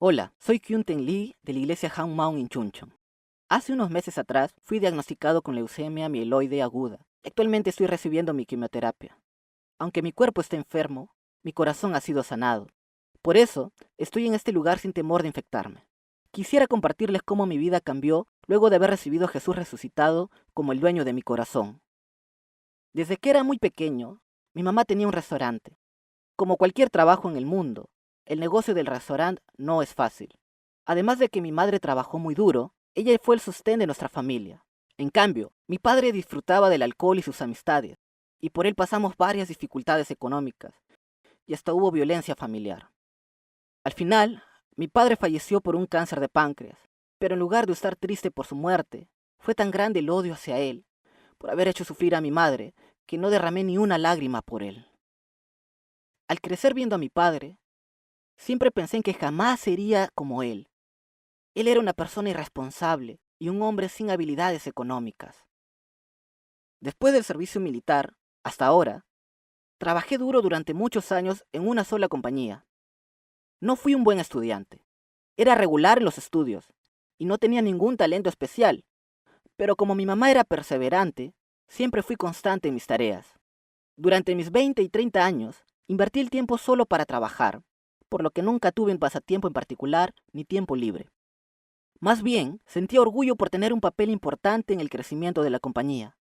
Hola, soy Kyunten Lee de la iglesia Hangmaung en Chuncheon. Hace unos meses atrás fui diagnosticado con leucemia mieloide aguda. Actualmente estoy recibiendo mi quimioterapia. Aunque mi cuerpo está enfermo, mi corazón ha sido sanado. Por eso, estoy en este lugar sin temor de infectarme. Quisiera compartirles cómo mi vida cambió luego de haber recibido a Jesús resucitado como el dueño de mi corazón. Desde que era muy pequeño, mi mamá tenía un restaurante. Como cualquier trabajo en el mundo, el negocio del restaurante no es fácil. Además de que mi madre trabajó muy duro, ella fue el sostén de nuestra familia. En cambio, mi padre disfrutaba del alcohol y sus amistades, y por él pasamos varias dificultades económicas, y hasta hubo violencia familiar. Al final, mi padre falleció por un cáncer de páncreas, pero en lugar de estar triste por su muerte, fue tan grande el odio hacia él, por haber hecho sufrir a mi madre, que no derramé ni una lágrima por él. Al crecer viendo a mi padre, siempre pensé en que jamás sería como él. Él era una persona irresponsable y un hombre sin habilidades económicas. Después del servicio militar, hasta ahora, trabajé duro durante muchos años en una sola compañía. No fui un buen estudiante. Era regular en los estudios y no tenía ningún talento especial, pero como mi mamá era perseverante, siempre fui constante en mis tareas. Durante mis 20 y 30 años, invertí el tiempo solo para trabajar, por lo que nunca tuve un pasatiempo en particular ni tiempo libre. Más bien, sentía orgullo por tener un papel importante en el crecimiento de la compañía.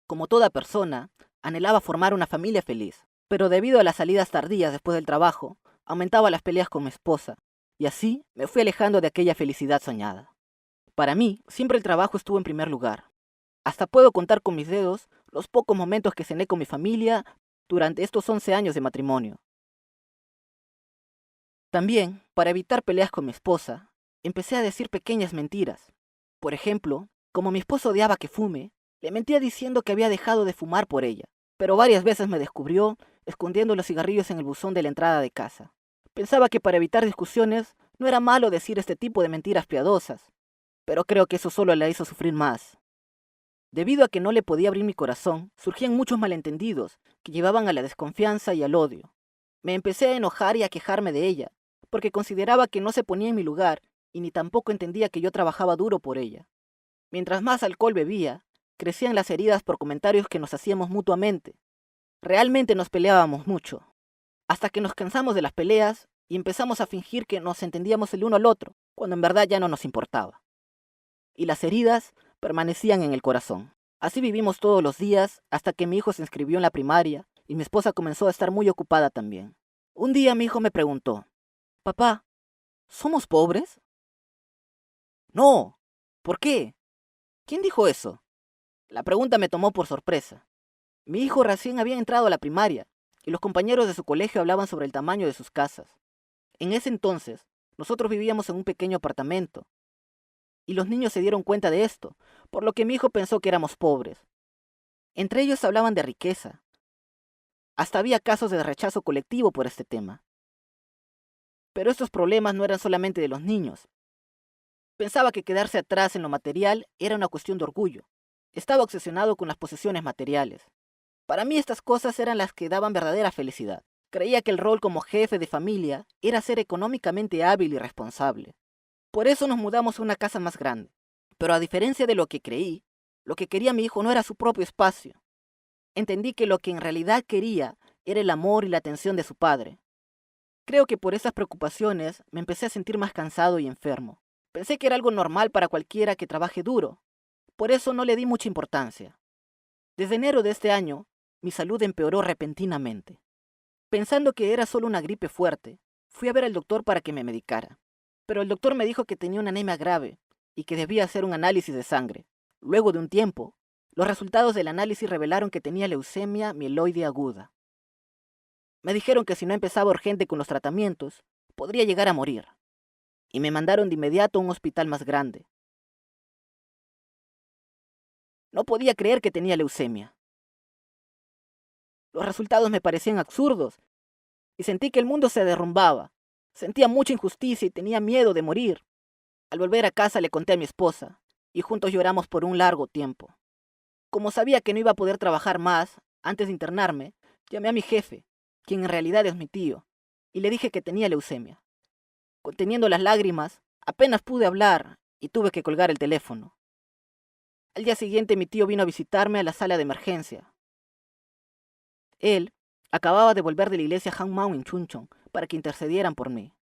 Como toda persona, anhelaba formar una familia feliz, pero debido a las salidas tardías después del trabajo, aumentaba las peleas con mi esposa, y así me fui alejando de aquella felicidad soñada. Para mí, siempre el trabajo estuvo en primer lugar. Hasta puedo contar con mis dedos los pocos momentos que cené con mi familia durante estos 11 años de matrimonio. También, para evitar peleas con mi esposa, empecé a decir pequeñas mentiras. Por ejemplo, como mi esposo odiaba que fume, le mentía diciendo que había dejado de fumar por ella, pero varias veces me descubrió escondiendo los cigarrillos en el buzón de la entrada de casa. Pensaba que para evitar discusiones no era malo decir este tipo de mentiras piadosas, pero creo que eso solo la hizo sufrir más. Debido a que no le podía abrir mi corazón, surgían muchos malentendidos que llevaban a la desconfianza y al odio. Me empecé a enojar y a quejarme de ella, porque consideraba que no se ponía en mi lugar y ni tampoco entendía que yo trabajaba duro por ella. Mientras más alcohol bebía, crecían las heridas por comentarios que nos hacíamos mutuamente. Realmente nos peleábamos mucho, hasta que nos cansamos de las peleas y empezamos a fingir que nos entendíamos el uno al otro, cuando en verdad ya no nos importaba. Y las heridas permanecían en el corazón. Así vivimos todos los días hasta que mi hijo se inscribió en la primaria y mi esposa comenzó a estar muy ocupada también. Un día mi hijo me preguntó: Papá, ¿somos pobres? No. ¿Por qué? ¿Quién dijo eso? La pregunta me tomó por sorpresa. Mi hijo recién había entrado a la primaria y los compañeros de su colegio hablaban sobre el tamaño de sus casas. En ese entonces, nosotros vivíamos en un pequeño apartamento y los niños se dieron cuenta de esto, por lo que mi hijo pensó que éramos pobres. Entre ellos hablaban de riqueza. Hasta había casos de rechazo colectivo por este tema. Pero estos problemas no eran solamente de los niños. Pensaba que quedarse atrás en lo material era una cuestión de orgullo. Estaba obsesionado con las posesiones materiales. Para mí estas cosas eran las que daban verdadera felicidad. Creía que el rol como jefe de familia era ser económicamente hábil y responsable. Por eso nos mudamos a una casa más grande. Pero a diferencia de lo que creí, lo que quería mi hijo no era su propio espacio. Entendí que lo que en realidad quería era el amor y la atención de su padre. Creo que por esas preocupaciones me empecé a sentir más cansado y enfermo. Pensé que era algo normal para cualquiera que trabaje duro. Por eso no le di mucha importancia. Desde enero de este año, mi salud empeoró repentinamente. Pensando que era solo una gripe fuerte, fui a ver al doctor para que me medicara. Pero el doctor me dijo que tenía una anemia grave y que debía hacer un análisis de sangre. Luego de un tiempo, los resultados del análisis revelaron que tenía leucemia mieloide aguda. Me dijeron que si no empezaba urgente con los tratamientos, podría llegar a morir. Y me mandaron de inmediato a un hospital más grande. No podía creer que tenía leucemia. Los resultados me parecían absurdos y sentí que el mundo se derrumbaba. Sentía mucha injusticia y tenía miedo de morir. Al volver a casa le conté a mi esposa y juntos lloramos por un largo tiempo. Como sabía que no iba a poder trabajar más antes de internarme, llamé a mi jefe, quien en realidad es mi tío, y le dije que tenía leucemia. Conteniendo las lágrimas, apenas pude hablar y tuve que colgar el teléfono. Al día siguiente mi tío vino a visitarme a la sala de emergencia. Él acababa de volver de la iglesia Hangmao en Chuncheon para que intercedieran por mí.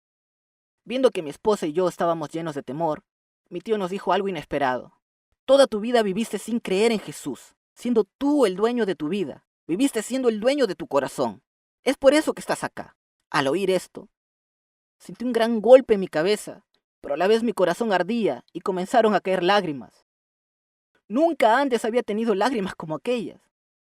Viendo que mi esposa y yo estábamos llenos de temor, mi tío nos dijo algo inesperado. Toda tu vida viviste sin creer en Jesús, siendo tú el dueño de tu vida. Viviste siendo el dueño de tu corazón. Es por eso que estás acá. Al oír esto, sentí un gran golpe en mi cabeza, pero a la vez mi corazón ardía y comenzaron a caer lágrimas. Nunca antes había tenido lágrimas como aquellas.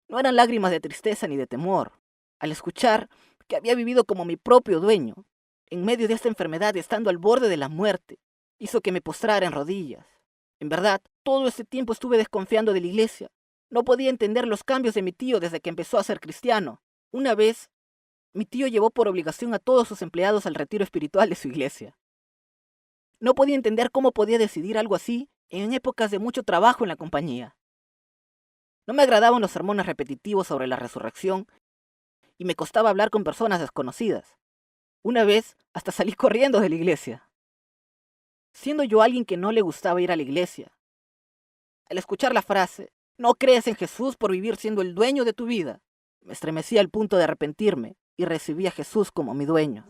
No eran lágrimas de tristeza ni de temor. Al escuchar que había vivido como mi propio dueño, en medio de esta enfermedad, estando al borde de la muerte, hizo que me postrara en rodillas. En verdad, todo ese tiempo estuve desconfiando de la iglesia. No podía entender los cambios de mi tío desde que empezó a ser cristiano. Una vez, mi tío llevó por obligación a todos sus empleados al retiro espiritual de su iglesia. No podía entender cómo podía decidir algo así en épocas de mucho trabajo en la compañía. No me agradaban los sermones repetitivos sobre la resurrección y me costaba hablar con personas desconocidas. Una vez hasta salí corriendo de la iglesia, siendo yo alguien que no le gustaba ir a la iglesia. Al escuchar la frase, no crees en Jesús por vivir siendo el dueño de tu vida, me estremecí al punto de arrepentirme y recibí a Jesús como mi dueño.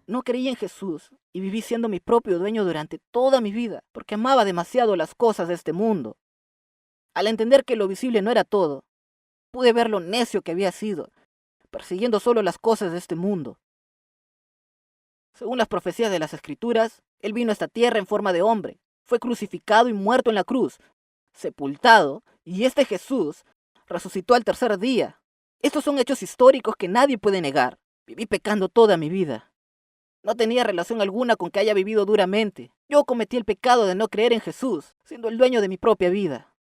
No creí en Jesús y viví siendo mi propio dueño durante toda mi vida, porque amaba demasiado las cosas de este mundo. Al entender que lo visible no era todo, pude ver lo necio que había sido, persiguiendo solo las cosas de este mundo. Según las profecías de las Escrituras, Él vino a esta tierra en forma de hombre, fue crucificado y muerto en la cruz, sepultado, y este Jesús resucitó al tercer día. Estos son hechos históricos que nadie puede negar. Viví pecando toda mi vida. No tenía relación alguna con que haya vivido duramente. Yo cometí el pecado de no creer en Jesús, siendo el dueño de mi propia vida.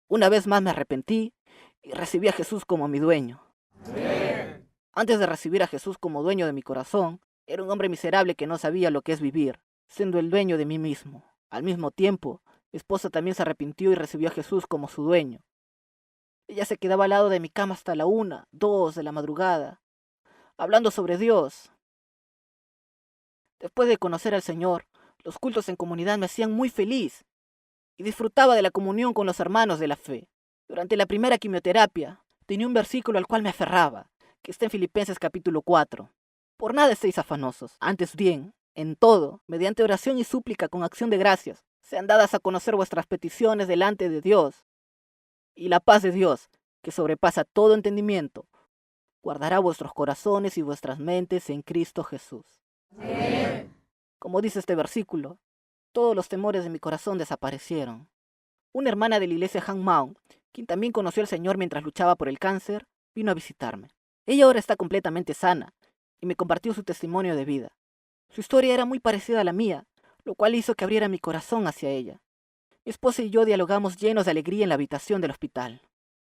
Una vez más me arrepentí y recibí a Jesús como mi dueño. Antes de recibir a Jesús como dueño de mi corazón, era un hombre miserable que no sabía lo que es vivir, siendo el dueño de mí mismo. Al mismo tiempo, mi esposa también se arrepintió y recibió a Jesús como su dueño. Ella se quedaba al lado de mi cama hasta la 1, 2 de la madrugada, hablando sobre Dios. Después de conocer al Señor, los cultos en comunidad me hacían muy feliz y disfrutaba de la comunión con los hermanos de la fe. Durante la primera quimioterapia, tenía un versículo al cual me aferraba, que está en Filipenses capítulo 4. Por nada estéis afanosos, antes bien, en todo, mediante oración y súplica con acción de gracias, sean dadas a conocer vuestras peticiones delante de Dios. Y la paz de Dios, que sobrepasa todo entendimiento, guardará vuestros corazones y vuestras mentes en Cristo Jesús. Amén. Como dice este versículo, todos los temores de mi corazón desaparecieron. Una hermana de la iglesia Hangmao, quien también conoció al Señor mientras luchaba por el cáncer, vino a visitarme. Ella ahora está completamente sana y me compartió su testimonio de vida. Su historia era muy parecida a la mía, lo cual hizo que abriera mi corazón hacia ella. Mi esposa y yo dialogamos llenos de alegría en la habitación del hospital.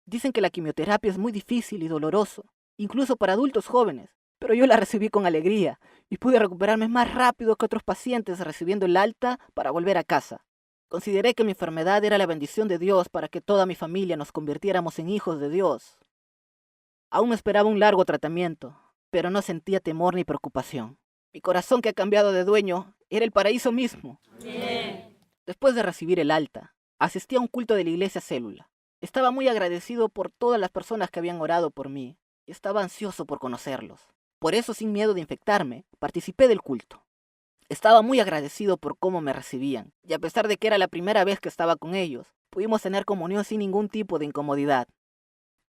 Dicen que la quimioterapia es muy difícil y doloroso, incluso para adultos jóvenes, pero yo la recibí con alegría y pude recuperarme más rápido que otros pacientes recibiendo el alta para volver a casa. Consideré que mi enfermedad era la bendición de Dios para que toda mi familia nos convirtiéramos en hijos de Dios. Aún me esperaba un largo tratamiento, pero no sentía temor ni preocupación. Mi corazón, que ha cambiado de dueño, era el paraíso mismo. Bien. Después de recibir el alta, asistí a un culto de la iglesia Célula. Estaba muy agradecido por todas las personas que habían orado por mí y estaba ansioso por conocerlos. Por eso, sin miedo de infectarme, participé del culto. Estaba muy agradecido por cómo me recibían, y a pesar de que era la primera vez que estaba con ellos, pudimos tener comunión sin ningún tipo de incomodidad.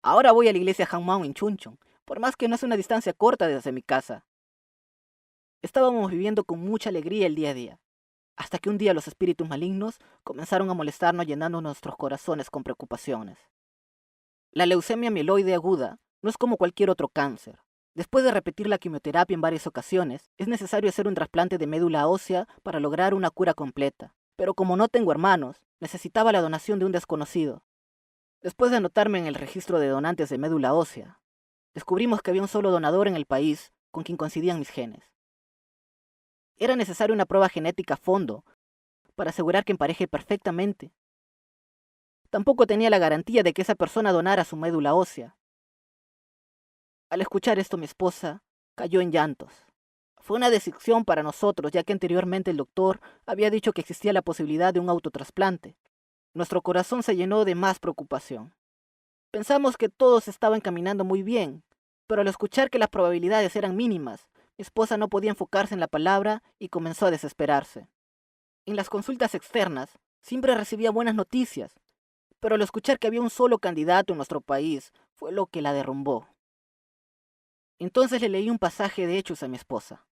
Ahora voy a la iglesia Hangmao en Chuncheon, por más que no es una distancia corta desde mi casa. Estábamos viviendo con mucha alegría el día a día, hasta que un día los espíritus malignos comenzaron a molestarnos, llenando nuestros corazones con preocupaciones. La leucemia mieloide aguda no es como cualquier otro cáncer. Después de repetir la quimioterapia en varias ocasiones, es necesario hacer un trasplante de médula ósea para lograr una cura completa. Pero como no tengo hermanos, necesitaba la donación de un desconocido. Después de anotarme en el registro de donantes de médula ósea, descubrimos que había un solo donador en el país con quien coincidían mis genes. Era necesaria una prueba genética a fondo para asegurar que empareje perfectamente. Tampoco tenía la garantía de que esa persona donara su médula ósea. Al escuchar esto, mi esposa cayó en llantos. Fue una decisión para nosotros, ya que anteriormente el doctor había dicho que existía la posibilidad de un autotrasplante. Nuestro corazón se llenó de más preocupación. Pensamos que todos estaban caminando muy bien, pero al escuchar que las probabilidades eran mínimas, mi esposa no podía enfocarse en la palabra y comenzó a desesperarse. En las consultas externas, siempre recibía buenas noticias, pero al escuchar que había un solo candidato en nuestro país, fue lo que la derrumbó. Entonces le leí un pasaje de Hechos a mi esposa.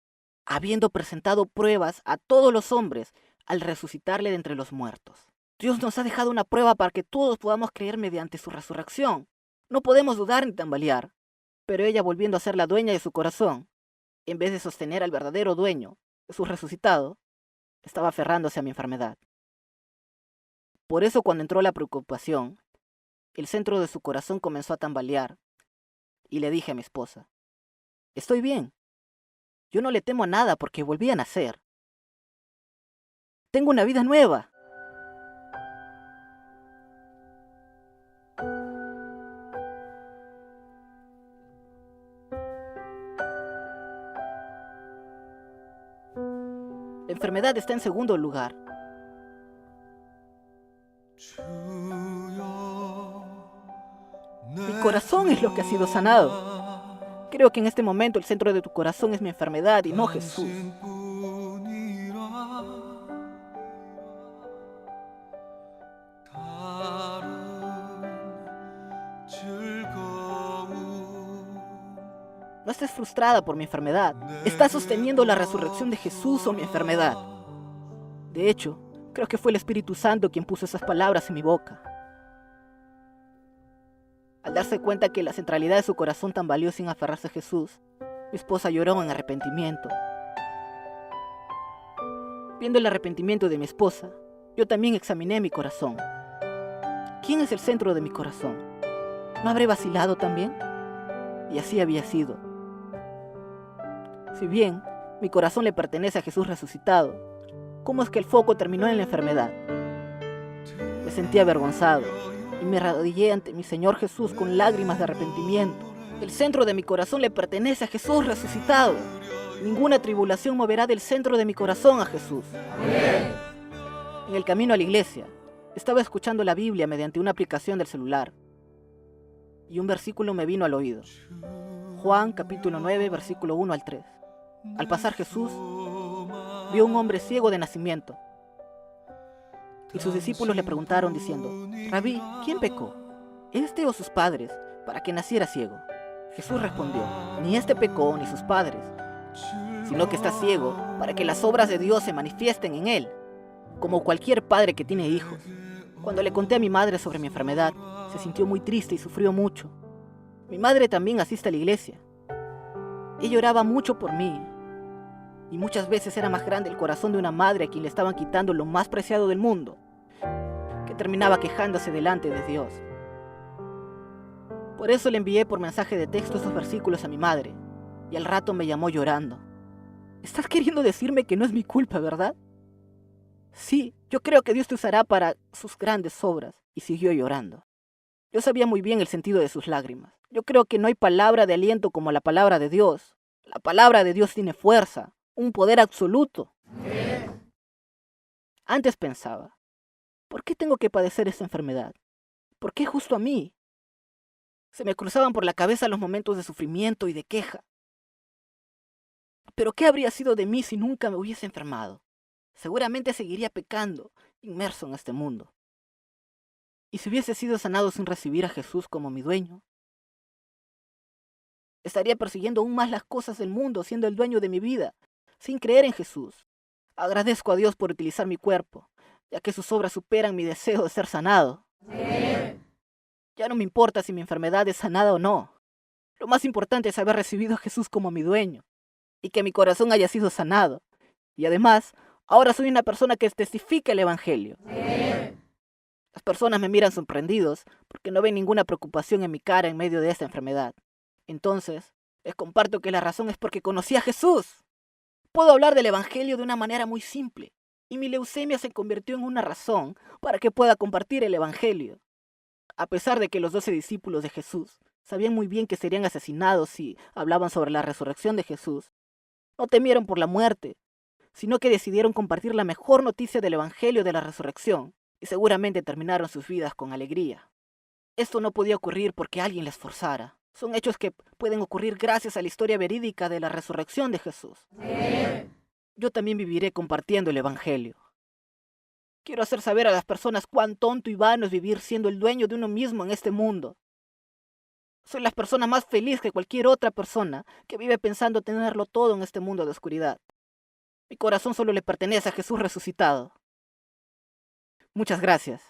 Habiendo presentado pruebas a todos los hombres al resucitarle de entre los muertos. Dios nos ha dejado una prueba para que todos podamos creer mediante su resurrección. No podemos dudar ni tambalear. Pero ella, volviendo a ser la dueña de su corazón, en vez de sostener al verdadero dueño, Jesús resucitado, estaba aferrándose a mi enfermedad. Por eso, cuando entró la preocupación, el centro de su corazón comenzó a tambalear, y le dije a mi esposa: estoy bien. Yo no le temo a nada porque volví a nacer. Tengo una vida nueva. La enfermedad está en segundo lugar. Mi corazón es lo que ha sido sanado. Creo que en este momento el centro de tu corazón es mi enfermedad y no Jesús. No estés frustrada por mi enfermedad. Estás sosteniendo la resurrección de Jesús o mi enfermedad. De hecho, creo que fue el Espíritu Santo quien puso esas palabras en mi boca. Al darse cuenta que la centralidad de su corazón tambaleó sin aferrarse a Jesús, mi esposa lloró en arrepentimiento. Viendo el arrepentimiento de mi esposa, yo también examiné mi corazón. ¿Quién es el centro de mi corazón? ¿No habré vacilado también? Y así había sido. Si bien mi corazón le pertenece a Jesús resucitado, ¿cómo es que el foco terminó en la enfermedad? Me sentí avergonzado y me arrodillé ante mi Señor Jesús con lágrimas de arrepentimiento. El centro de mi corazón le pertenece a Jesús resucitado. Ninguna tribulación moverá del centro de mi corazón a Jesús. Amén. En el camino a la iglesia, estaba escuchando la Biblia mediante una aplicación del celular. Y un versículo me vino al oído. Juan capítulo 9, versículo 1 al 3. Al pasar Jesús, vio un hombre ciego de nacimiento. Y sus discípulos le preguntaron diciendo: Rabí, ¿quién pecó? ¿Este o sus padres, para que naciera ciego? Jesús respondió: ni este pecó ni sus padres, sino que está ciego para que las obras de Dios se manifiesten en él, como cualquier padre que tiene hijos. Cuando le conté a mi madre sobre mi enfermedad, se sintió muy triste y sufrió mucho. Mi madre también asiste a la iglesia. Ella oraba mucho por mí, y muchas veces era más grande el corazón de una madre a quien le estaban quitando lo más preciado del mundo, que terminaba quejándose delante de Dios. Por eso le envié por mensaje de texto esos versículos a mi madre, y al rato me llamó llorando. ¿Estás queriendo decirme que no es mi culpa, verdad? Sí, yo creo que Dios te usará para sus grandes obras, y siguió llorando. Yo sabía muy bien el sentido de sus lágrimas. Yo creo que no hay palabra de aliento como la palabra de Dios. La palabra de Dios tiene fuerza, un poder absoluto. Antes pensaba: ¿por qué tengo que padecer esta enfermedad? ¿Por qué justo a mí? Se me cruzaban por la cabeza los momentos de sufrimiento y de queja. ¿Pero qué habría sido de mí si nunca me hubiese enfermado? Seguramente seguiría pecando, inmerso en este mundo. ¿Y si hubiese sido sanado sin recibir a Jesús como mi dueño? Estaría persiguiendo aún más las cosas del mundo, siendo el dueño de mi vida, sin creer en Jesús. Agradezco a Dios por utilizar mi cuerpo, ya que sus obras superan mi deseo de ser sanado. Sí. Ya no me importa si mi enfermedad es sanada o no. Lo más importante es haber recibido a Jesús como mi dueño, y que mi corazón haya sido sanado. Y además, ahora soy una persona que testifica el Evangelio. Sí. Las personas me miran sorprendidos porque no ven ninguna preocupación en mi cara en medio de esta enfermedad. Entonces, les comparto que la razón es porque conocí a Jesús. Puedo hablar del Evangelio de una manera muy simple, y mi leucemia se convirtió en una razón para que pueda compartir el Evangelio. A pesar de que los 12 discípulos de Jesús sabían muy bien que serían asesinados si hablaban sobre la resurrección de Jesús, no temieron por la muerte, sino que decidieron compartir la mejor noticia del Evangelio de la resurrección, y seguramente terminaron sus vidas con alegría. Esto no podía ocurrir porque alguien les forzara. Son hechos que pueden ocurrir gracias a la historia verídica de la resurrección de Jesús. Yo también viviré compartiendo el Evangelio. Quiero hacer saber a las personas cuán tonto y vano es vivir siendo el dueño de uno mismo en este mundo. Soy la persona más feliz que cualquier otra persona que vive pensando tenerlo todo en este mundo de oscuridad. Mi corazón solo le pertenece a Jesús resucitado. Muchas gracias.